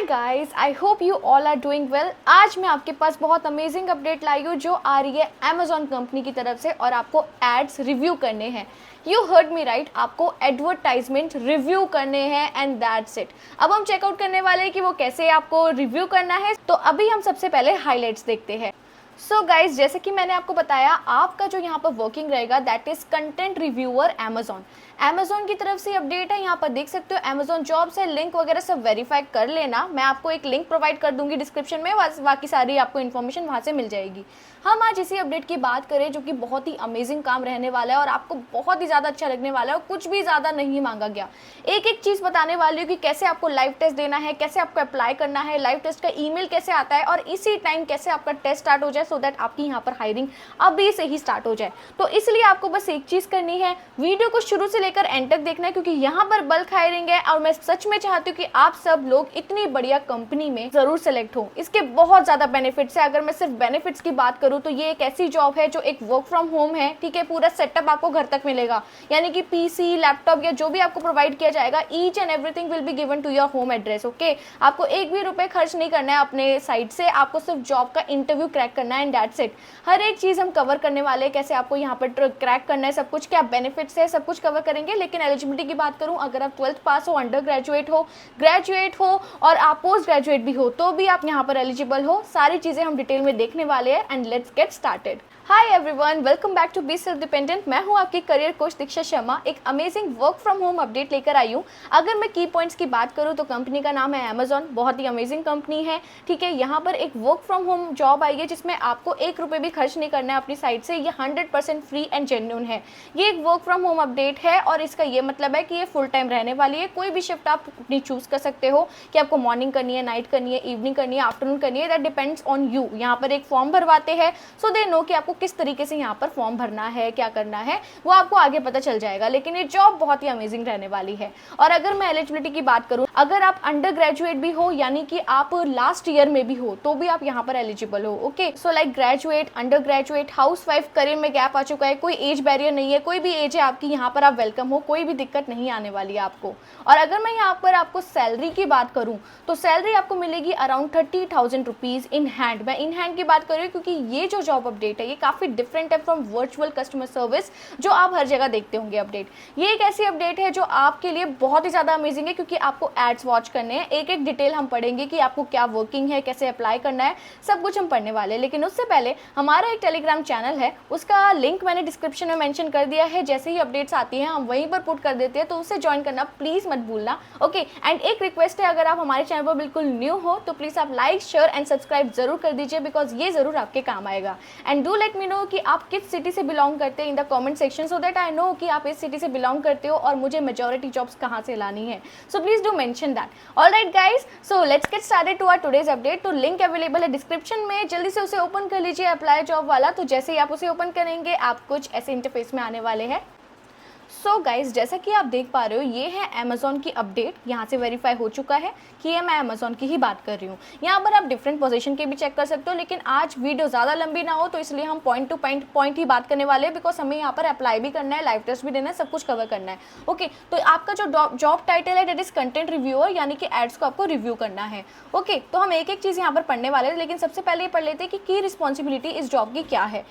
Guys, I hope you all are doing well. आज मैं आपके पास बहुत अमेजिंग अपडेट लाई हूँ जो आ रही है अमेजॉन कंपनी की तरफ से और आपको एड्स रिव्यू करने हैं। यू हर्ड मी राइट, आपको एडवर्टाइजमेंट रिव्यू करने हैं एंड दैट्स इट। अब हम चेकआउट करने वाले हैं कि वो कैसे आपको रिव्यू करना है। तो अभी हम सबसे पहले हाईलाइट्स देखते हैं। सो गाइज, जैसे कि मैंने आपको बताया, आपका जो यहाँ पर वर्किंग रहेगा that is content reviewer Amazon की तरफ से अपडेट है। यहाँ पर देख सकते हो अमेजॉन जॉब से लिंक वगैरह सब वेरीफाई कर लेना। मैं आपको एक लिंक प्रोवाइड कर दूंगी डिस्क्रिप्शन में, बाकी सारी आपको इन्फॉर्मेशन वहाँ से मिल जाएगी। हम आज इसी अपडेट की बात करें जो कि बहुत ही अमेजिंग काम रहने वाला है और आपको बहुत ही ज़्यादा अच्छा लगने वाला है और कुछ भी ज़्यादा नहीं मांगा गया। एक एक चीज़ बताने वाली हूँ कि कैसे आपको लाइव टेस्ट देना है, कैसे आपको अप्लाई करना है, लाइव टेस्ट का ईमेल कैसे आता है और इसी टाइम कैसे आपका टेस्ट स्टार्ट हो जाए सो दैट आपकी यहाँ पर हायरिंग अभी से ही स्टार्ट हो जाए। तो इसलिए आपको बस एक चीज़ करनी है, वीडियो को शुरू से लेकर एंड तक देखना है क्योंकि यहाँ पर बल्क हायरिंग है और मैं सच में चाहती हूँ कि आप सब लोग इतनी बढ़िया कंपनी में जरूर सेलेक्ट हो। इसके बहुत ज़्यादा बेनिफिट्स है। अगर मैं सिर्फ बेनिफिट्स की बात करूँ तो ये एक ऐसी जॉब है जो एक वर्क फ्रॉम होम है, ठीक है। पूरा सेटअप आपको घर तक मिलेगा, यानी कि पीसी, लैपटॉप या जो भी आपको प्रोवाइड किया जाएगा, each and everything will be given to your home address. Okay, आपको एक भी रुपए खर्च नहीं करना है अपने साइड से, आपको सिर्फ जॉब का इंटरव्यू क्रैक करना है एंड दैट्स इट। हर एक चीज़ हम कवर करने वाले हैं, कैसे आपको यहाँ पर क्रैक करना है, सब कुछ क्या बेनिफिट्स है, सब कुछ कवर करेंगे। लेकिन एलिजिबिलिटी की बात करूँ, अगर आप 12th पास हो, अंडर ग्रेजुएट हो और आप पोस्ट ग्रेजुएट भी हो तो भी आप यहाँ पर एलिजिबल हो। सारी चीज़ें हम डिटेल में देखने वाले हैं and let's get started. Hi everyone, welcome back to be self dependent. मैं हूं आपकी करियर कोच दीक्षा शर्मा। एक amazing work from home update लेकर आई हूं। अगर मैं की पॉइंट्स की बात करूं तो कंपनी का नाम है अमेजॉन, बहुत ही अमेजिंग कंपनी है, ठीक है। यहाँ पर एक वर्क फ्रॉम होम जॉब आई है जिसमें आपको एक रुपये भी खर्च नहीं करना है अपनी साइड से। ये 100% फ्री एंड जेन्युइन है। ये एक वर्क फ्रॉम होम अपडेट है और इसका ये मतलब है कि ये फुल टाइम रहने वाली है। कोई भी शिफ्ट आप अपनी चूज कर सकते हो कि आपको मॉर्निंग करनी है, नाइट करनी है, इवनिंग करनी है, आफ्टरनून करनी है, दैट डिपेंड्स ऑन यू। यहाँ पर एक फॉर्म भरवाते हैं सो दे नो कि आपको किस तरीके से यहाँ पर फॉर्म भरना है, क्या करना है, वो आपको आगे पता चल जाएगा। लेकिन ये जॉब बहुत ही अमेजिंग रहने वाली है। और अगर मैं एलिजिबिलिटी की बात करूँ, अगर आप अंडर ग्रेजुएट भी हो यानी कि आप लास्ट ईयर में भी हो तो भी आप यहाँ पर एलिजिबल हो। Okay, so like graduate, under graduate, housewife, career में गैप आ चुका है, कोई एज बैरियर नहीं है, कोई भी एज है आपकी, यहाँ पर आप वेलकम हो, कोई भी दिक्कत नहीं आने वाली है आपको। और अगर मैं यहाँ पर आपको सैलरी की बात करूँ तो सैलरी आपको मिलेगी अराउंड 30,000 रुपीज़ इन हैंड। मैं इन हैंड की बात कर रही हूँ क्योंकि ये जो जॉब अपडेट है ये काफ़ी डिफरेंट है फ्रॉम वर्चुअल कस्टमर सर्विस जो आप हर जगह देखते होंगे अपडेट। ये एक ऐसी अपडेट है जो आपके लिए बहुत ही ज़्यादा अमेजिंग है क्योंकि आपको एड्स वॉच करने हैं। एक एक डिटेल हम पढ़ेंगे कि आपको क्या वर्किंग है, कैसे अप्लाई करना है, सब कुछ हम पढ़ने वाले हैं। लेकिन उससे पहले हमारा एक टेलीग्राम चैनल है, उसका लिंक मैंने डिस्क्रिप्शन में मेंशन कर दिया है। जैसे ही अपडेट्स आती हैं हम वहीं पर पुट कर देते हैं, तो उससे ज्वाइन करना प्लीज़ मत भूलना। ओके, एंड एक रिक्वेस्ट है, अगर आप हमारे चैनल पर बिल्कुल न्यू हो तो प्लीज़ आप लाइक, शेयर एंड सब्सक्राइब जरूर कर दीजिए बिकॉज ये जरूर आपके काम आएगा। And do let me know कि आप किस सिटी से बिलोंग करते हैं in the comment section so that I know कि आप इस सिटी से बिलोंग करते हो और मुझे मेजॉरिटी जॉब्स कहाँ से लानी है। So please do mention that. Alright guys, so let's get started to our today's update. तो लिंक अवेलेबल है डिस्क्रिप्शन में, जल्दी से उसे ओपन कर लीजिए, अप्लाई जॉब वाला। तो जैसे ही आप उसे ओपन करेंगे आप कुछ ऐसे इंटरफेस में आने वाले हैं। सो गाइज, जैसा कि आप देख पा रहे हो ये है अमेजॉन की अपडेट। यहाँ से वेरीफाई हो चुका है कि ये मैं अमेजॉन की ही बात कर रही हूँ। यहाँ पर आप डिफरेंट पोजीशन के भी चेक कर सकते हो, लेकिन आज वीडियो ज़्यादा लंबी ना हो तो इसलिए हम पॉइंट टू पॉइंट ही बात करने वाले हैं बिकॉज हमें यहाँ पर अप्लाई भी करना है, लाइव टेस्ट भी देना है, सब कुछ कवर करना है। ओके, तो आपका जो जॉब टाइटल है दैट इज कंटेंट रिव्यूअर, यानी कि एड्स को आपको रिव्यू करना है। ओके, तो हम एक एक चीज़ यहाँ पर पढ़ने वाले हैं, लेकिन सबसे पहले ये पढ़ लेते हैं कि की रिस्पॉन्सिबिलिटी इस जॉब की क्या है।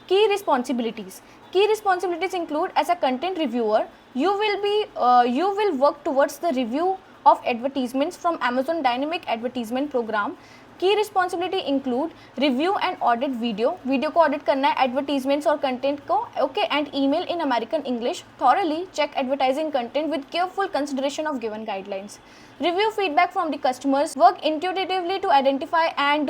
Key responsibilities include as a content reviewer, you will work towards the review of advertisements from Amazon Dynamic Advertisement Program. की responsibility include review and audit video को ऑडिट करना है, एडवर्टीजमेंट्स और कंटेंट को। Okay, and email in American English, thoroughly check advertising content with careful consideration of given guidelines, review feedback from the customers, work intuitively to identify and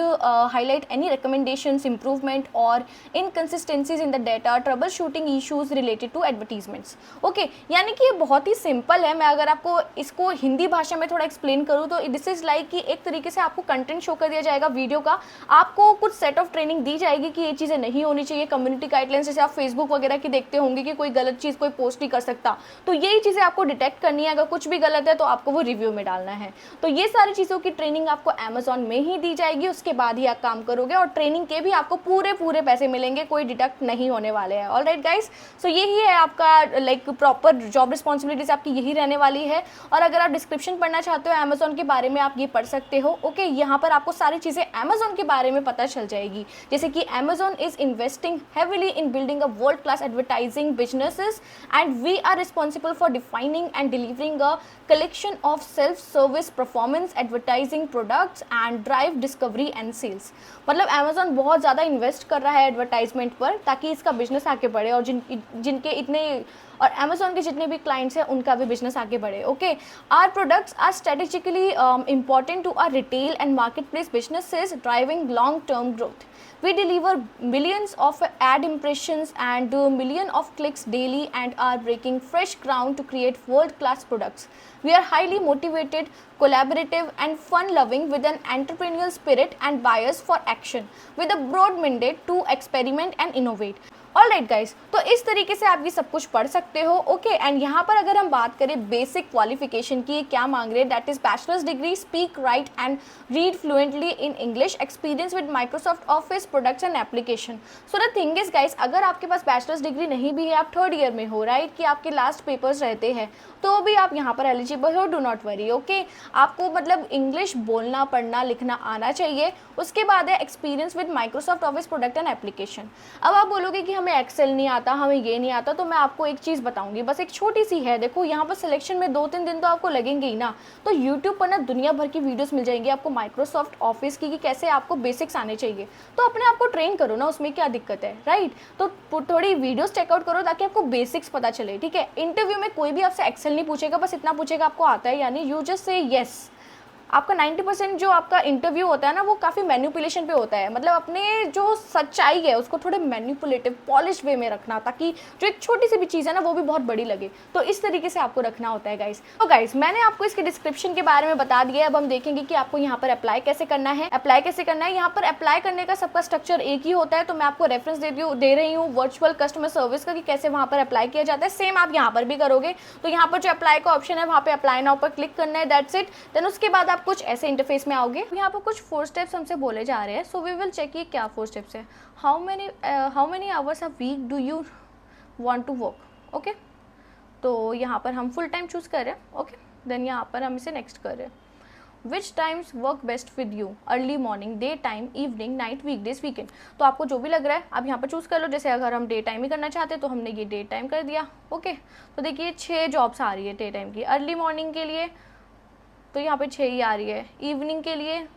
highlight any recommendations, improvement or inconsistencies in the data, troubleshooting issues related to advertisements. Okay, यानी कि ये बहुत ही simple है। मैं अगर आपको इसको हिंदी भाषा में थोड़ा एक्सप्लेन करूँ तो दिस इज लाइक कि एक तरीके से आपको कंटेंट शो कर दिया जाएगा वीडियो का, आपको कुछ सेट ऑफ ट्रेनिंग दी जाएगी कि ये चीज़ें नहीं होनी चाहिए। कम्युनिटी गाइडलाइंस जैसे आप फेसबुक वगैरह की देखते होंगे कि कोई गलत चीज़ कोई पोस्ट नहीं कर सकता, तो यही चीज़ें आपको डिटेक्ट करनी है। अगर कुछ भी गलत है तो आपको वो रिव्यू में डालना डालना है। तो ये सारी चीज़ों की ट्रेनिंग आपको अमेज़ॉन में ही दी जाएगी, उसके बाद ही आप काम करोगे और ट्रेनिंग के भी आपको पूरे पैसे मिलेंगे, कोई डिडक्ट नहीं होने वाले हैं। ऑलराइट गाइस, सो यही है आपका लाइक प्रॉपर जॉब रिस्पॉन्सिबिलिटीज़ आपकी यही रहने वाली है। और अगर आप डिस्क्रिप्शन पढ़ना चाहते हो अमेज़ॉन के बारे में, आप ये पढ़ सकते हो। ओके, यहाँ पर आपको सारी चीज़ें अमेज़ॉन के बारे में पता चल जाएगी, जैसे कि Amazon is investing heavily in building a world class advertising businesses and we are responsible for defining and delivering a collection of self-service performance advertising products and drive discovery and sales। मतलब Amazon बहुत ज़्यादा invest कर रहा है advertisement पर ताकि इसका business आगे बढ़े और जिनके इतने और अमेज़ॉन के जितने भी क्लाइंट्स हैं उनका भी बिजनेस आगे बढ़े। Okay, our products are strategically important to our retail and marketplace businesses driving long term growth. We deliver millions of ad impressions and million of clicks daily and are breaking fresh ground to create world-class products. We are highly motivated, collaborative and fun-loving with an entrepreneurial spirit and bias for action with a broad mandate to experiment and innovate. Alright guys, तो इस तरीके से आप ये सब कुछ पढ़ सकते हो। ओके, एंड यहाँ पर अगर हम बात करें बेसिक क्वालिफिकेशन की, क्या मांग रहे हैं, that is bachelors degree, speak right and read fluently in English, experience with Microsoft office products and application. So the thing is guys, अगर आपके पास बैचलर्स डिग्री नहीं भी है, आप थर्ड ईयर में हो, राइट, कि आपके लास्ट पेपर्स रहते हैं, तो भी आप यहाँ पर एलिजिबल हो, डू नॉट वरी। ओके, आपको मतलब इंग्लिश बोलना, पढ़ना, लिखना आना चाहिए। उसके बाद है experience with Microsoft office product and application. अब आप बोलोगे कि हमें एक्सेल नहीं आता, हमें ये नहीं आता, तो मैं आपको एक चीज़ बताऊंगी, बस एक छोटी सी है। देखो यहाँ पर सिलेक्शन में 2-3 दिन तो आपको लगेंगे ही ना, तो यूट्यूब पर ना दुनिया भर की वीडियोस मिल जाएंगी आपको माइक्रोसॉफ्ट ऑफिस की कि कैसे आपको बेसिक्स आने चाहिए। तो अपने आप को ट्रेन करो ना, उसमें क्या दिक्कत है, राइट। तो थोड़ी वीडियोस चेकआउट करो ताकि आपको बेसिक्स पता चले, ठीक है। इंटरव्यू में कोई भी आपसे एक्सेल नहीं पूछेगा, बस इतना पूछेगा आपको आता है, यानी यू जस्ट से येस। आपका 90% जो आपका इंटरव्यू होता है ना, वो काफ़ी मैनिपुलेशन पे होता है, मतलब अपने जो सच्चाई है उसको थोड़े मैनिपुलेटिव पॉलिश वे में रखना, ताकि जो एक छोटी सी भी चीज़ है ना वो भी बहुत बड़ी लगे। तो इस तरीके से आपको रखना होता है गाइस। तो गाइस, मैंने आपको इसके डिस्क्रिप्शन के बारे में बता दिया है। अब हम देखेंगे कि आपको यहाँ पर अप्लाई कैसे करना है। यहाँ पर अप्लाई करने का सबका स्ट्रक्चर एक ही होता है, तो मैं आपको रेफरेंस दे रही हूँ वर्चुअल कस्टमर सर्विस का, कि कैसे वहाँ पर अप्लाई किया जाता है। सेम आप यहाँ पर भी करोगे, तो यहाँ पर जो अप्लाई का ऑप्शन है वहाँ पर अप्लाई नाउ पर क्लिक करना है, दैट्स इट। देन उसके बाद कुछ ऐसे इंटरफेस में आओगे। यहाँ पर कुछ 4 स्टेप्स हमसे बोले जा रहे हैं, सो वी विल चेक ये क्या 4 स्टेप्स है। How many hours a week do you want to work. Okay, तो यहाँ पर हम फुल टाइम चूज कर रहे हैं। ओके, देन यहाँ पर हम इसे नेक्स्ट कर रहे हैं। Which times work best with you, early morning, day time, evening, night, weekdays, weekend. तो आपको जो भी लग रहा है आप यहाँ पर चूज कर लो। जैसे अगर हम डे टाइम ही करना चाहते हैं तो हमने ये डे टाइम कर दिया। ओके, तो देखिए 6 जॉब्स आ रही है डे टाइम की। अर्ली मॉर्निंग के लिए तो यहाँ पे 6 ही आ रही है, इवनिंग के लिए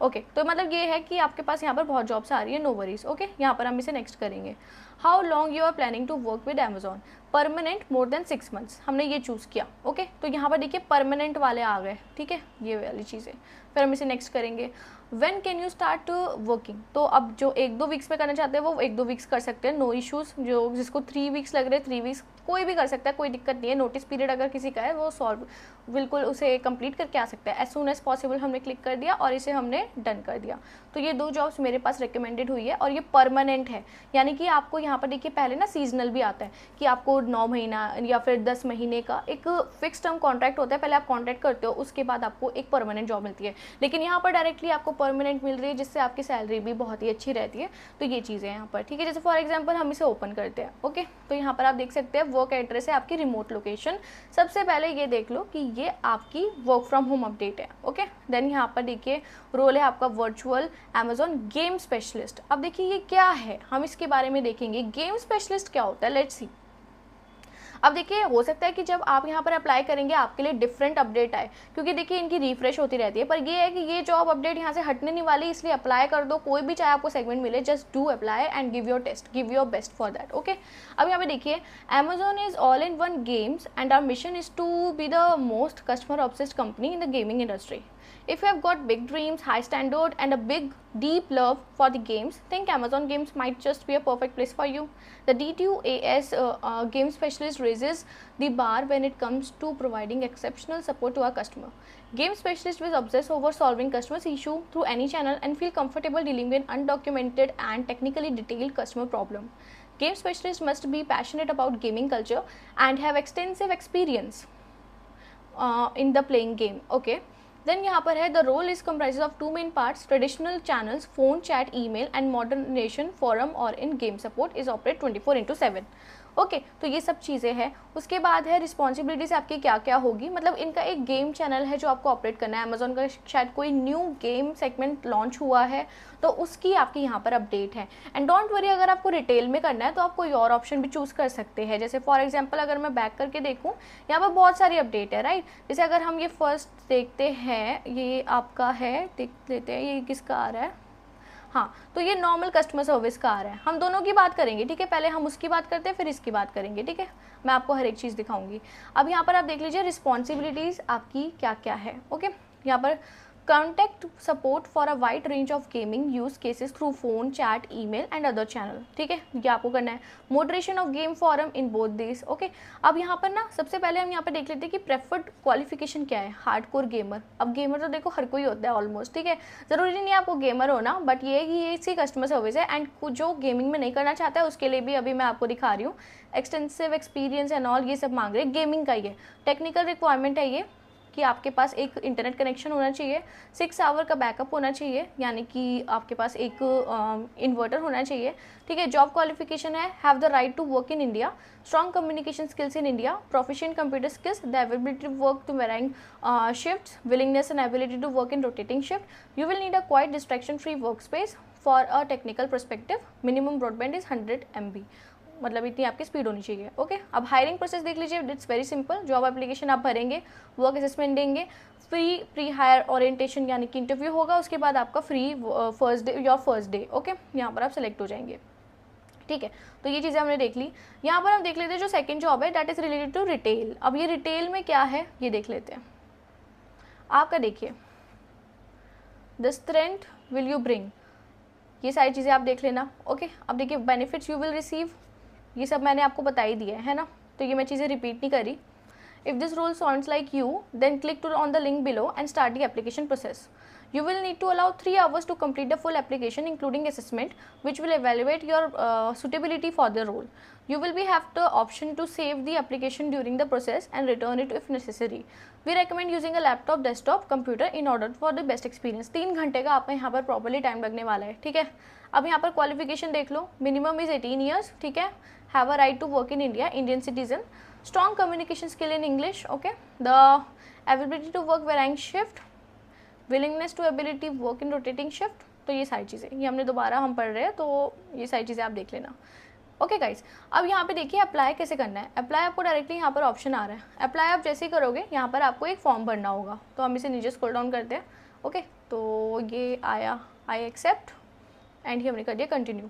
ओके, तो मतलब ये है कि आपके पास यहाँ पर बहुत जॉब्स आ रही है, नो वरीज। ओके, यहाँ पर हम इसे नेक्स्ट करेंगे। How long you are planning to work with Amazon, permanent, more than 6 months, हमने ये चूज़ किया। ओके, तो यहाँ पर देखिए परमानेंट वाले आ गए, ठीक है, ये वाली चीज़ें। फिर हम इसे नेक्स्ट करेंगे। When can you start working, तो अब जो 1-2 वीक्स में करना चाहते हैं वो 1-2 वीक्स कर सकते हैं, नो इश्यूज़। जो जिसको 3 वीक्स लग रहे हैं 3 वीक्स कोई भी कर सकता है, कोई दिक्कत नहीं है। नोटिस पीरियड अगर किसी का है वो सॉल्व बिल्कुल उसे कंप्लीट करके आ सकता है। एज सून एज पॉसिबल हमने क्लिक कर दिया और इसे हमने डन कर दिया। तो ये 2 जॉब्स मेरे पास रिकमेंडेड हुई है और ये परमानेंट है, यानी कि आपको यहाँ पर देखिए पहले ना सीजनल भी आता है कि आपको 9 महीना या फिर 10 महीने का एक फिक्स टर्म कॉन्ट्रैक्ट होता है। पहले आप कॉन्ट्रैक्ट करते हो, उसके बाद आपको एक परमानेंट जॉब मिलती है, लेकिन यहाँ पर डायरेक्टली आपको परमानेंट मिल रही है, जिससे आपकी सैलरी भी बहुत ही अच्छी रहती है। तो ये चीज़ें यहाँ पर, ठीक है। जैसे फॉर एग्जाम्पल हम इसे ओपन करते हैं। ओके, तो यहाँ पर आप देख सकते हैं वर्क एड्रेस है आपकी, रिमोट लोकेशन। सबसे पहले ये देख लो कि ये आपकी वर्क फ्रॉम होम अपडेट है। ओके, देन यहाँ पर देखिए रोल है आपका वर्चुअल अमेजॉन गेम स्पेशलिस्ट। अब देखिए ये क्या है, हम इसके बारे में देखेंगे। गेम स्पेशलिस्ट क्या होता है, लेट्स सी। अब देखिए हो सकता है कि जब आप यहाँ पर अप्लाई करेंगे आपके लिए डिफरेंट अपडेट आए, क्योंकि देखिए इनकी रिफ्रेश होती रहती है, पर ये है कि ये जॉब अपडेट यहाँ से हटने नहीं वाली, इसलिए अप्लाई कर दो। कोई भी चाहे आपको सेगमेंट मिले, just do apply and give your test, give your best for that. Okay, अब यहाँ पे देखिए Amazon is all in one games and our mission is to be the most customer obsessed company in the gaming industry. If you have got big dreams, high standard and a big deep love for the games, think Amazon Games might just be a perfect place for you. The D2AS game specialist raises the bar when it comes to providing exceptional support to our customer. Game specialist will obsess over solving customers' issue through any channel and feel comfortable dealing with undocumented and technically detailed customer problem. Game specialist must be passionate about gaming culture and have extensive experience in the playing game. Okay, then यहाँ पर है the role is comprises of 2 main parts, traditional channels, phone, chat, email and moderation, forum और in game support is operate 24/7. Okay, तो ये सब चीज़ें हैं. उसके बाद है रिस्पॉन्सिबिलिटीज़ आपकी क्या क्या होगी. मतलब इनका एक गेम चैनल है जो आपको ऑपरेट करना है. अमेजोन का शायद कोई न्यू गेम सेगमेंट लॉन्च हुआ है तो उसकी आपकी यहाँ पर अपडेट है. एंड डोंट वरी, अगर आपको रिटेल में करना है तो आप कोई और ऑप्शन भी चूज़ कर सकते हैं. जैसे फॉर एग्जांपल अगर मैं बैक करके देखूँ, यहाँ पर बहुत सारी अपडेट है, राइट. जैसे अगर हम ये फर्स्ट देखते हैं, ये आपका है, देख लेते हैं ये किसका आ रहा है. हाँ, तो ये नॉर्मल कस्टमर सर्विस का आ रहा है. हम दोनों की बात करेंगे, ठीक है. पहले हम उसकी बात करते हैं, फिर इसकी बात करेंगे, ठीक है. मैं आपको हर एक चीज़ दिखाऊंगी. अब यहाँ पर आप देख लीजिए रिस्पॉन्सिबिलिटीज़ आपकी क्या क्या है. ओके, यहाँ पर contact support for a wide range of gaming use cases through phone, chat, email and other channel. ठीक है, ये आपको करना है. Moderation of game forum in both this. Okay, अब यहाँ पर ना सबसे पहले हम यहाँ पर देख लेते हैं कि प्रेफर्ड क्वालिफिकेशन क्या है. Hardcore gamer. अब गेमर तो देखो हर कोई होता है ऑलमोस्ट, ठीक है. ज़रूरी नहीं आपको गेमर होना, बट ये कि ये इसी कस्टमर सर्विस है. एंड जो गेमिंग में नहीं करना चाहता है उसके लिए भी अभी मैं आपको दिखा रही हूँ. एक्सटेंसिव एक्सपीरियंस एंड ऑल ये सब मांग रहे हैं. गेमिंग का ये टेक्निकल रिक्वायरमेंट है ये कि आपके पास एक इंटरनेट कनेक्शन होना चाहिए, 6 आवर का बैकअप होना चाहिए, यानी कि आपके पास एक इन्वर्टर होना चाहिए, ठीक है. जॉब क्वालिफिकेशन है have the right to work in India, strong communication skills in India, proficient computer skills, the ability to work to varying shifts, willingness and ability to work in rotating shift. You will need a quiet distraction free work space for a technical perspective. Minimum broadband is 100 MB, मतलब इतनी आपकी speed होनी चाहिए. Okay, अब hiring process देख लीजिए. It's very simple. Job application आप भरेंगे, वर्क असेसमेंट देंगे, फ्री प्री हायर ओरिएंटेशन यानी कि इंटरव्यू होगा, उसके बाद आपका free first day your first day. Okay, यहाँ पर आप सेलेक्ट हो जाएंगे, ठीक है. तो ये चीज़ें हमने देख ली. यहाँ पर हम देख लेते हैं जो सेकंड जॉब है, that is related to retail. अब ये रिटेल में क्या है ये देख लेते हैं. आपका देखिए, the strength will you bring, ये सारी चीज़ें आप देख लेना. ओके, अब देखिए बेनिफिट्स यू विल रिसीव, ये सब मैंने आपको बता ही दिया है ना, तो ये मैं चीज़ें रिपीट नहीं करी. If this role sounds like you then click to on the link below and start the application process. You will need to allow 3 hours to complete the full application including assessment which will evaluate your suitability for the role. You will be have the option to save the application during the process and return it if necessary. We recommend using a laptop, desktop, computer in order for the best experience. 3 घंटे का आपका यहाँ पर properly time लगने वाला है, ठीक है. अब यहाँ पर क्वालिफिकेशन देख लो. मिनिमम इज 18 ईयर्स, ठीक है. Have a right to work in India, Indian citizen, strong communication skill in English. Okay, the ability to work varying shift, willingness to ability work in rotating shift. तो ये सारी चीज़ें ये हमने दोबारा हम पढ़ रहे हैं, तो ये सारी चीज़ें आप देख लेना. ओके गाइस, अब यहाँ पे देखिए अप्लाई कैसे करना है. अप्लाई आपको डायरेक्टली यहाँ पर ऑप्शन आ रहा है. अप्लाई आप जैसे ही करोगे यहाँ पर आपको एक फॉर्म भरना होगा, तो हम इसे नीचे स्क्रॉल डाउन करते हैं. ओके, तो ये आया, आई एक्सेप्ट एंड ये हमने कर दिया कंटिन्यू,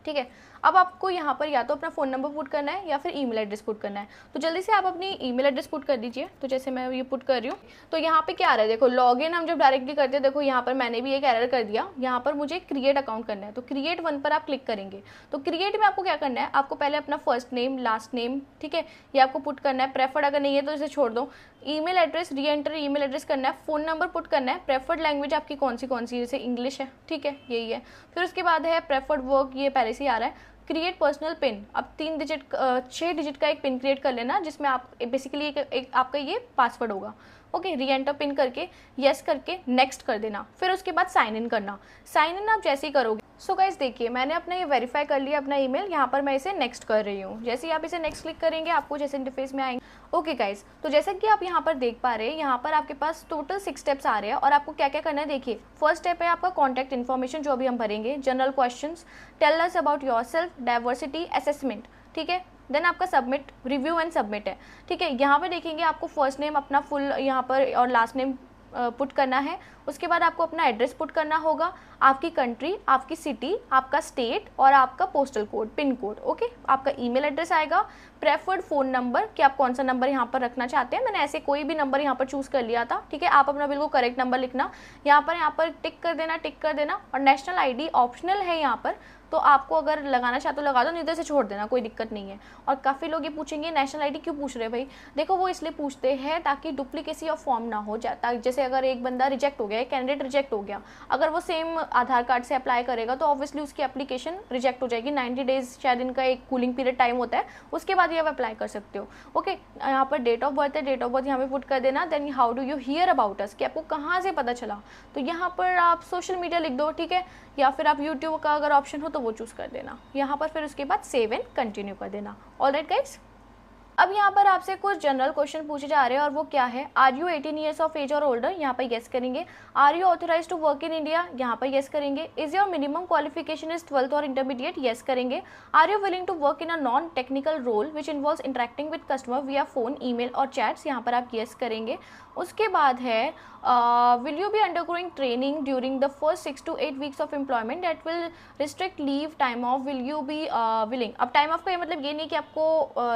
ठीक है. अब आपको यहाँ पर या तो अपना फ़ोन नंबर पुट करना है या फिर ईमेल एड्रेस पुट करना है. तो जल्दी से आप अपनी ईमेल एड्रेस पुट कर दीजिए. तो जैसे मैं ये पुट कर रही हूँ, तो यहाँ पे क्या आ रहा है देखो, लॉगिन हम जब डायरेक्टली करते हैं, देखो यहाँ पर मैंने भी एक एरर कर दिया. यहाँ पर मुझे क्रिएट अकाउंट करना है, तो क्रिएट 1 पर आप क्लिक करेंगे. तो क्रिएट में आपको क्या करना है, आपको पहले अपना फर्स्ट नेम, लास्ट नेम, ठीक है, ये आपको पुट करना है. प्रेफर्ड अगर नहीं है तो इसे छोड़ दो. ईमेल एड्रेस, री एंटर ईमेल एड्रेस करना है. फ़ोन नंबर पुट करना है. प्रेफर्ड लैंग्वेज आपकी कौन सी जैसे इंग्लिश है, ठीक है, यही है. फिर उसके बाद है प्रेफर्ड वर्क, ये पहले से ही आ रहा है. क्रिएट पर्सनल पिन, अब 6 डिजिट का एक पिन क्रिएट कर लेना, जिसमें आप बेसिकली एक आपका ये पासवर्ड होगा. ओके, री एंटर पिन करके येस करके नेक्स्ट कर देना. फिर उसके बाद साइन इन करना. साइन इन आप जैसे ही करोगे. सो गाइस देखिए, मैंने अपना ये वेरीफाई कर लिया अपना ईमेल. यहाँ पर मैं इसे नेक्स्ट कर रही हूँ. जैसे ही आप इसे नेक्स्ट क्लिक करेंगे आपको जैसे इंटरफेस में आएंगे. ओके गाइस, तो जैसा कि आप यहाँ पर देख पा रहे हैं, यहाँ पर आपके पास टोटल 6 स्टेप्स आ रहे हैं और आपको क्या क्या करना है देखिए. फर्स्ट स्टेप है आपका कॉन्टैक्ट इन्फॉर्मेशन, जो अभी हम भरेंगे. General questions, tell us about yourself, diversity, assessment, ठीक है. देन आपका सबमिट, रिव्यू एंड सबमिट है, ठीक है. यहाँ पर देखेंगे आपको फर्स्ट नेम अपना फुल यहाँ पर और लास्ट नेम पुट करना है. उसके बाद आपको अपना एड्रेस पुट करना होगा, आपकी कंट्री, आपकी सिटी, आपका स्टेट और आपका postal code, pin code. Okay, आपका ईमेल एड्रेस आएगा. प्रेफर्ड फ़ोन नंबर कि आप कौन सा नंबर यहाँ पर रखना चाहते हैं. मैंने ऐसे कोई भी नंबर यहाँ पर चूज़ कर लिया था, ठीक है. आप अपना बिल्कुल करेक्ट नंबर लिखना. यहाँ पर टिक कर देना, टिक कर देना. और नेशनल आईडी ऑप्शनल है यहाँ पर, तो आपको अगर लगाना चाहते हो लगा दो, नहीं तो इसे छोड़ देना, कोई दिक्कत नहीं है। और काफ़ी लोग ये पूछेंगे नेशनल आईडी क्यों पूछ रहे हैं भाई, देखो वो इसलिए पूछते हैं ताकि डुप्लीकेसी ऑफ फॉर्म ना हो जाता। जैसे अगर एक बंदा रिजेक्ट हो गया, एक कैंडिडेट रिजेक्ट हो गया, अगर वो सेम आधार कार्ड से अप्लाई करेगा तो ऑब्वियसली उसकी एप्लीकेशन रिजेक्ट हो जाएगी। 90 डेज शायद इनका एक कूलिंग पीरियड टाइम होता है, उसके बाद ये आप अप्लाई कर सकते हो। ओके, यहाँ पर डेट ऑफ बर्थ है, डेट ऑफ बर्थ यहाँ पे पुट कर देना। Then how do you hear about us, कि आपको कहाँ से पता चला, तो यहाँ पर आप सोशल मीडिया लिख दो, ठीक है, या फिर आप यूट्यूब का अगर ऑप्शन हो तो वो चूज़ कर देना। यहाँ पर फिर उसके बाद सेव एंड कंटिन्यू कर देना। ऑलराइट गाइस, अब यहाँ पर आपसे कुछ जनरल क्वेश्चन पूछे जा रहे हैं और वो क्या है, are you 18 years of age और ओल्डर, यहाँ पर येस करेंगे। Are you authorize to work in India, यहाँ पर येस करेंगे। Is your minimum qualification is 12th और इंटरमीडिएट, येस करेंगे। Are you willing to work in a non technical role which involves interacting with customer via phone, email और chats, यहाँ पर आप yes करेंगे। उसके बाद है will you be undergoing training during the first 6 to 8 weeks of employment that will restrict leave time of, will you be willing. अब time of का ये मतलब ये नहीं कि आपको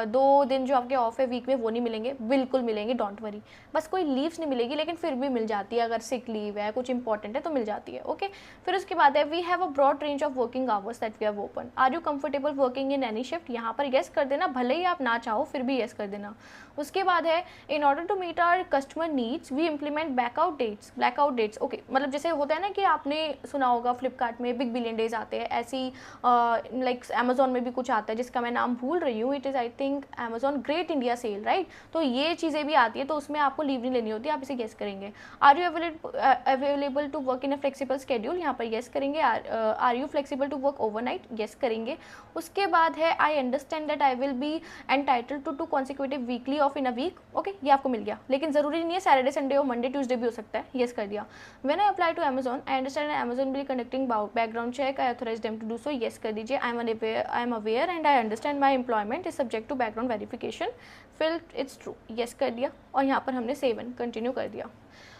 2 दिन जो आपके ऑफ है वीक में वो नहीं मिलेंगे, बिल्कुल मिलेंगे, डोंट वरी। बस कोई लीव्स नहीं मिलेगी, लेकिन फिर भी मिल जाती है, अगर सिक लीव है, कुछ इंपॉर्टेंट है तो मिल जाती है। ओके, फिर उसके बाद है we have a broad range of working hours that we have open. Are you comfortable working in any shift, यहाँ पर येस कर देना, भले ही आप ना चाहो फिर भी येस कर देना। उसके बाद है in order to meet our customer needs we implement blackout dates. Okay, मतलब जैसे होता है ना कि आपने सुना होगा फ्लिपकार्ट में बिग बिलियन डेज आते हैं, ऐसी लाइक अमेजोन में भी कुछ आता है जिसका मैं नाम भूल रही हूँ, it is I think Amazon great India sale, right. तो ये चीज़ें भी आती है, तो उसमें आपको लीव नहीं लेनी होती, आप इसे गेस करेंगे। Are you available to work in a flexible schedule, यहाँ पर येस करेंगे। Are you flexible to work overnight, yes करेंगे। उसके बाद है I understand that I will be entitled to 2 consecutive weekly off in a week. Okay, ये आपको मिल गया, लेकिन जरूरी नहीं है सैटरडे संडे हो, मंडे ट्यूसडे भी हो सकता है, येस कर दिया। When I apply to Amazon I understand Amazon will conducting background check, I authorize them to do so, yes कर दीजिए। I am aware and I understand my employment is subject to background verification, fill it's true, yes कर दिया। और यहाँ पर हमने save and continue कर दिया।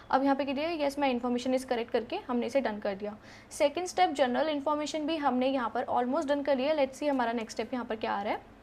अब यहाँ पे कह दिया yes my information is correct करके हमने इसे डन कर दिया। सेकंड स्टेप जनरल इन्फॉर्मेशन भी हमने यहाँ पर ऑलमोस्ट डन कर लिया। लेट्स सी हमारा नेक्स्ट स्टेप यहाँ पर क्या आ रहा है।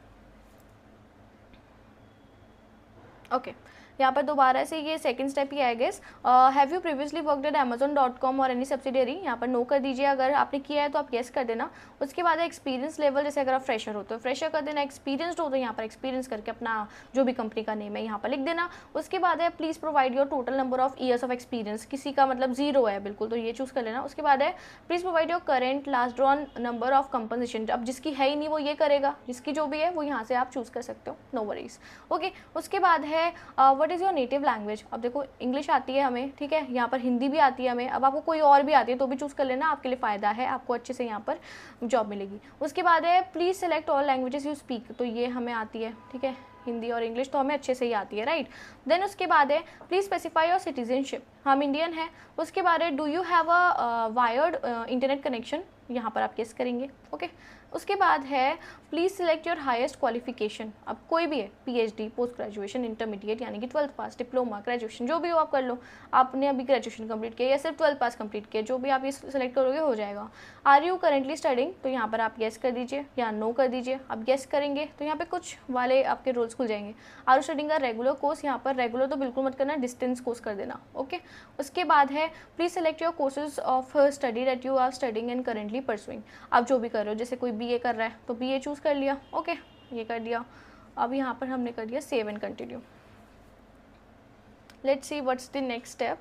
ओके, यहाँ पर दोबारा से ये सेकंड स्टेप ही है guess. Have you previously worked at amazon.com और एनी सब्सिडियरी, यहाँ पर नो कर दीजिए, अगर आपने किया है तो आप येस कर देना। उसके बाद एक्सपीरियंस लेवल, जैसे अगर आप फ्रेशर हो तो फ्रेशर कर देना, एक्सपीरियंसड हो तो यहाँ पर एक्सपीरियंस करके अपना जो भी कंपनी का नेम है यहाँ पर लिख देना। उसके बाद है please provide your total number of years of experience, किसी का मतलब 0 है बिल्कुल, तो ये चूज़ कर लेना। उसके बाद है please provide your current last drawn number of compensation, अब जिसकी है ही नहीं वो ये करेगा, जिसकी जो भी है वो यहाँ से आप चूज़ कर सकते हो, नो वरीज। ओके, उसके बाद है what is your native language. अब देखो इंग्लिश आती है हमें, ठीक है, यहाँ पर हिंदी भी आती है हमें, अब आपको कोई और भी आती है तो भी चूज़ कर लेना, आपके लिए फ़ायदा है, आपको अच्छे से यहाँ पर जॉब मिलेगी। उसके बाद है please select all languages you speak, तो ये हमें आती है, ठीक है, हिंदी और इंग्लिश तो हमें अच्छे से ही आती है, राइट। देन उसके बाद है प्लीज़ स्पेसिफाई योर सिटीजनशिप, हम इंडियन है। उसके बाद है do you have a wired internet connection, यहाँ पर आप गेस करेंगे। ओके, उसके बाद है please select your highest qualification, अब कोई भी है, पीएचडी, पोस्ट ग्रेजुएशन, इंटरमीडिएट यानी कि 12th पास, डिप्लोमा, ग्रेजुएशन, जो भी हो आप कर लो। आपने अभी ग्रेजुएशन कंप्लीट किया या सिर्फ 12th पास कंप्लीट किया, जो भी आप ये सेलेक्ट करोगे हो जाएगा। आर यू करेंटली स्टडिंग, तो यहाँ पर आप येस कर दीजिए या नो कर दीजिए। अब येस करेंगे तो यहाँ पे कुछ वाले आपके रोल्स खुल जाएंगे। आर यू स्टडिंग का रेगुलर कोर्स, यहाँ पर रेगुलर तो बिल्कुल मत करना, डिस्टेंस कोर्स कर देना। ओके, उसके बाद है please select your courses of study that you are studying and currently pursuing, आप जो भी कर रहे हो, जैसे कोई बीए कर रहा है तो बीए चूज़ कर लिया। ओके, ये कर दिया। अब यहाँ पर हमने कर दिया save and continue. Let's see what's the next step.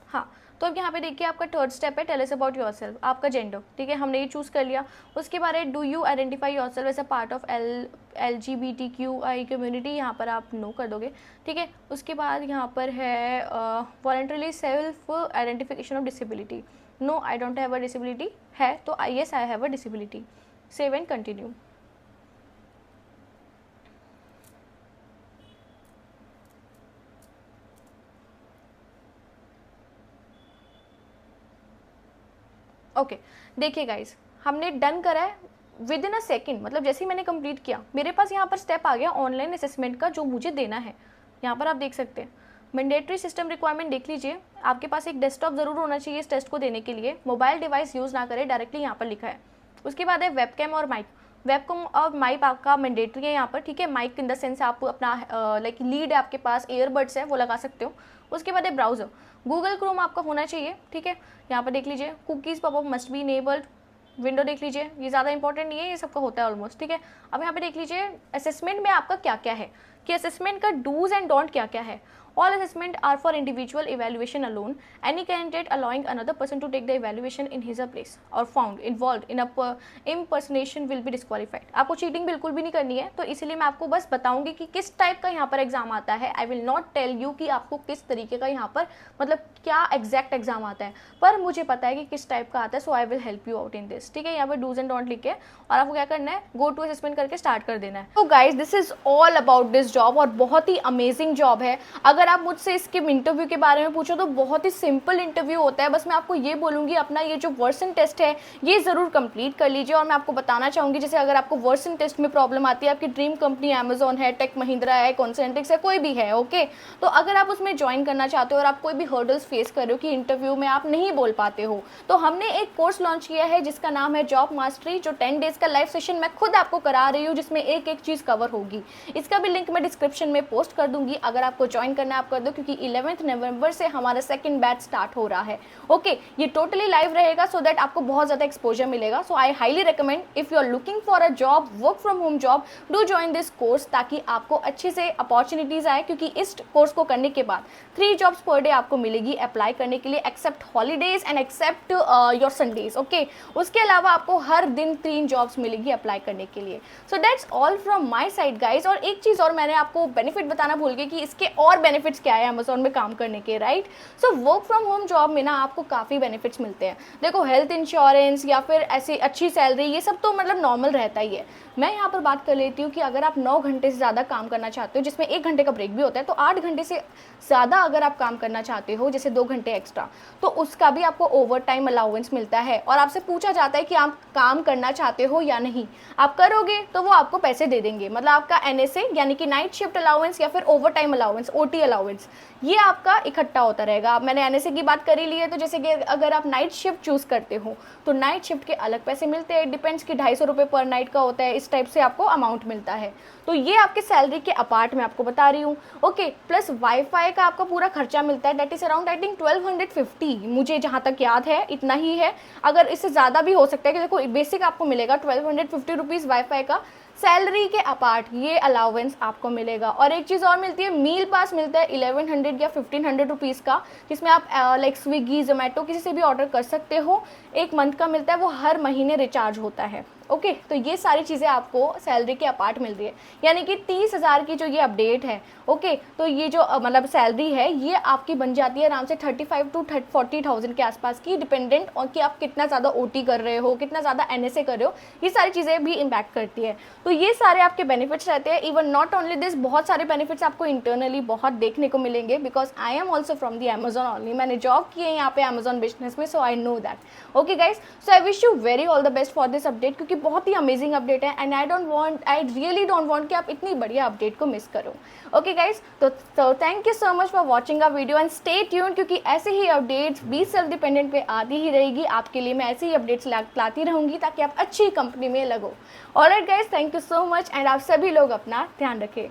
हाँ, तो अब यहाँ पे देखिए आपका थर्ड स्टेप है टेल अस अबाउट योरसेल्फ, आपका जेंडर, ठीक है, हमने ये चूज़ कर लिया। उसके बाद do you identify yourself as a part of LGBTQI community, यहाँ पर आप नो कर दोगे, ठीक है। उसके बाद यहाँ पर है voluntarily self identification of disability, no I don't have a disability, है तो yes I have a disability, save and continue. Okay, देखिए गाइज हमने डन करा है विद इन अ सेकेंड, मतलब जैसे ही मैंने कंप्लीट किया मेरे पास यहाँ पर स्टेप आ गया ऑनलाइन असेसमेंट का जो मुझे देना है। यहाँ पर आप देख सकते हैं मैंडेटरी सिस्टम रिक्वायरमेंट देख लीजिए, आपके पास एक डेस्कटॉप ज़रूर होना चाहिए इस टेस्ट को देने के लिए, मोबाइल डिवाइस यूज़ ना करें, डायरेक्टली यहाँ पर लिखा है। उसके बाद है वेबकैम और माइक, वेबकम और माइक आपका मैंडेटरी है यहाँ पर, ठीक है। माइक इन द सेंस आप अपना लाइक लीड है आपके पास, ईयरबड्स है वो लगा सकते हो। उसके बाद है ब्राउज़र, गूगल क्रोम आपका होना चाहिए, ठीक है। यहाँ पर देख लीजिए cookies popup must be enabled, window देख लीजिए, ये ज़्यादा इंपॉर्टेंट नहीं है, ये सबका होता है ऑलमोस्ट, ठीक है। अब यहाँ पे देख लीजिए असेसमेंट में आपका क्या क्या है, कि असेसमेंट का डूज एंड डोंट क्या क्या है। All assessment are for individual evaluation alone. Any candidate allowing another person to take the evaluation in his place or found involved in a impersonation will be disqualified. आपको cheating बिल्कुल भी नहीं करनी है, तो इसलिए मैं आपको बस बताऊंगी कि किस टाइप का यहाँ पर एग्जाम आता है। I will not tell you कि आपको किस तरीके का यहाँ पर मतलब क्या एग्जैक्ट एग्जाम आता है, पर मुझे पता है कि किस टाइप का आता है, so I will help you out in this, ठीक है। यहाँ पर डूज एंड डोंट लिख के और आपको क्या करना है, गो टू असेसमेंट करके स्टार्ट कर देना है। तो guys this is all about this job, और बहुत ही अमेजिंग जॉब है। अगर आप मुझसे इसके इंटरव्यू के बारे में पूछो तो बहुत ही सिंपल इंटरव्यू होता है। बस मैं आपको ये बोलूँगी अपना ये जो वर्सन टेस्ट है ये ज़रूर कंप्लीट कर लीजिए। और मैं आपको बताना चाहूँगी जैसे अगर आपको वर्सन टेस्ट में प्रॉब्लम आती है, आपकी ड्रीम कंपनी अमेजॉन है, टेक महिंद्रा है, कॉन्सेंट्रिक्स है, कोई भी है, ओके, तो अगर आप उसमें ज्वाइन करना चाहते हो और आप कोई भी हर्डल्स फेस कर रहे हो कि इंटरव्यू में आप नहीं बोल पाते हो, तो हमने एक कोर्स लॉन्च किया है जिसका नाम है जॉब मास्टरी, जो 10 डेज का लाइव सेशन मैं खुद आपको करा रही हूँ, जिसमें एक एक चीज़ कवर होगी। इसका भी लिंक मैं डिस्क्रिप्शन में पोस्ट कर दूंगी, अगर आपको ज्वाइन करना है आप कर दो, क्योंकि 11 नवंबर से हमारा सेकंड बैच स्टार्ट हो रहा है, ओके। ये टोटली लाइव रहेगा सो दैट आपको बहुत ज़्यादा एक्सपोजर मिलेगा। So I highly recommend if you are looking for a job, work from home job, do join this course, ताकि आपको अच्छे से अपॉर्चुनिटीज़ आए, क्योंकि इस कोर्स को करने के बाद 3 जॉब्स पर डे आपको मिलेगी अप्लाई करने के लिए, except holidays and except your Sundays, okay. उसके अलावा आपको हर दिन 3 जॉब्स मिलेगी अप्लाई करने के लिए। So that's all from my side guys. और एक चीज़ और मैंने आपको बेनिफिट बताना भूल गई कि इसके और बेनिफिट्स क्या है अमेजोन में काम करने के, right. So work from home job में ना आपको काफ़ी बेनिफिट्स मिलते हैं। देखो हेल्थ इंश्योरेंस या फिर ऐसी अच्छी सैलरी, ये सब तो मतलब नॉर्मल रहता ही है। मैं यहाँ पर बात कर लेती हूँ कि अगर आप 9 घंटे से ज़्यादा काम करना चाहते हो, जिसमें 1 घंटे का ब्रेक भी होता है, तो 8 घंटे से ज़्यादा अगर आप काम करना चाहते हो, जैसे 2 घंटे एक्स्ट्रा, तो उसका भी आपको ओवर टाइम अलाउंस मिलता है। और आपसे पूछा जाता है कि आप काम करना चाहते हो या नहीं, आप करोगे तो वो आपको पैसे दे देंगे। मतलब आपका NSA यानी कि नाइट शिफ्ट अलाउंस या फिर over time allowance, OT allowance, ये आपका इकट्ठा होता रहेगा। अब मैंने NSA की बात करी ली है, तो जैसे कि अगर आप नाइट शिफ्ट चूज़ करते हो तो नाइट शिफ्ट के अलग पैसे मिलते हैं, डिपेंड्स कि 250 रुपये पर नाइट का होता है, इस टाइप से आपको अमाउंट मिलता है। तो ये आपके सैलरी के अपार्ट में आपको बता रही हूँ, ओके। प्लस वाईफाई का आपका पूरा खर्चा मिलता है, that is around I think 1250, मुझे जहाँ तक याद है इतना ही है। अगर इससे ज़्यादा भी हो सकता है, कि देखो बेसिक आपको मिलेगा 1250 रुपीज़ वाईफाई का, सैलरी के अपार्ट ये अलाउंस आपको मिलेगा। और एक चीज़ और मिलती है, मील पास मिलता है 1100 या 1500 रुपीज़ का, जिसमें आप लाइक स्विगी, जोमेटो किसी से भी ऑर्डर कर सकते हो। 1 मंथ का मिलता है, वो हर महीने रिचार्ज होता है, ओके। तो ये सारी चीज़ें आपको सैलरी के अपार्ट मिल रही है, यानी कि 30,000 की जो ये अपडेट है, ओके। तो ये जो मतलब सैलरी है ये आपकी बन जाती है आराम से 35 to 40,000 के आसपास की, डिपेंडेंट और कि आप कितना ज़्यादा OT कर रहे हो, कितना ज़्यादा NSA कर रहे हो, ये सारी चीज़ें भी इम्पैक्ट करती है। तो ये सारे आपके बेनिफिट्स रहते हैं। इवन नॉट ओनली दिस, बहुत सारे बेनिफिट्स आपको इंटरनली बहुत देखने को मिलेंगे, because I am also from the Amazon only. मैंने जॉब की है यहाँ पे अमेजॉन बिजनेस में, so I know that, okay guys. So I wish you very all the best for this update, क्योंकि बहुत ही अमेजिंग अपडेट है and I really don't want कि आप इतनी बढ़िया अपडेट को मिस करो, ओके गाइज। तो thank you so much for watching a video and stay tuned, क्योंकि ऐसे ही अपडेट्स बी सेल्फ डिपेंडेंट पे आती ही रहेगी आपके लिए। मैं ऐसे ही अपडेट्स लाती रहूँगी ताकि आप अच्छी कंपनी में लगो। Alright guys, thank you so much and आप सभी लोग अपना ध्यान रखें।